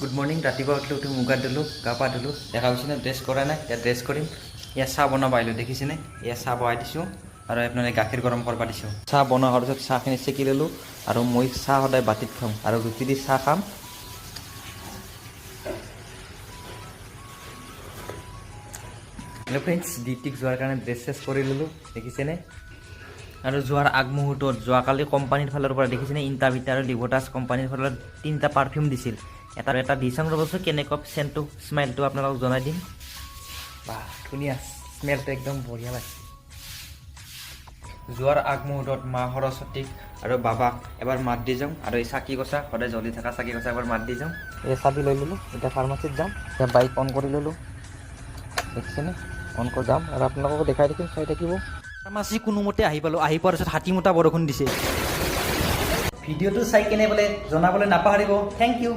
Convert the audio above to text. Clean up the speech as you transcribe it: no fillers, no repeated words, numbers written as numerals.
Good morning. ৰাতিপুৱা উঠি মুখ গাত ধুলোঁ, গা পা ধুলোঁ, দেখা হৈছেনে ড্ৰেছ কৰা নাই, এতিয়া ড্ৰেছ কৰিম। ইয়াত চাহ বনাব আহিলোঁ, দেখিছেনে? ইয়াত চাহ বহাই দিছোঁ আৰু আপোনাৰ গাখীৰ গৰম কৰিব দিছোঁ। চাহ বনোৱা হোৱাৰ পিছত চাহখিনি চেকি ল'লোঁ আৰু মই চাহ সদায় বাতিত খাওঁ আৰু ৰুটি দি চাহ খাম। হেল্ল' ফ্ৰেণ্ডছ, ডিউটিক যোৱাৰ কাৰণে ড্ৰেছ চেছ কৰি ল'লোঁ, দেখিছেনে? আৰু যোৱাৰ আগমুহূৰ্তত যোৱাকালি কোম্পানীৰ ফালৰ পৰা দেখিছেনে ইণ্টাৰভিটা আৰু লিভটাছ কোম্পানীৰ ফালৰ 3টা পাৰফিউম দিছিল। এটা দি চাম ৰ'বচোন কেনেকুৱা চেণ্টটো, স্মেলটো আপোনালোকক জনাই দিম। বাহ, ধুনীয়া স্মেলটো, একদম বঢ়িয়া লাগিছে। যোৱাৰ আগমুহূৰ্তত মা সৰস্বতীক আৰু বাবাক এবাৰ মাত দি যাওঁ আৰু এই চাকি গছা, সদায় জ্বলি থকা চাকি গছা এবাৰ মাত দি যাওঁ। এই চাবি লৈ ল'লোঁ, এতিয়া ফাৰ্মাচীত যাম। এতিয়া বাইক অন কৰি ল'লোঁ, দেখিছেনে? অন কৰি যাম আৰু আপোনালোকক দেখাই থাকিম, চাই থাকিব। ফাৰ্মাচী কোনোমতে আহি পালোঁ, আহি পোৱাৰ পিছত হাতীমোটা বৰষুণ দিছে। ভিডিঅ'টো চাই কেনে বোলে জনাবলৈ নাপাহৰিব। Thank U.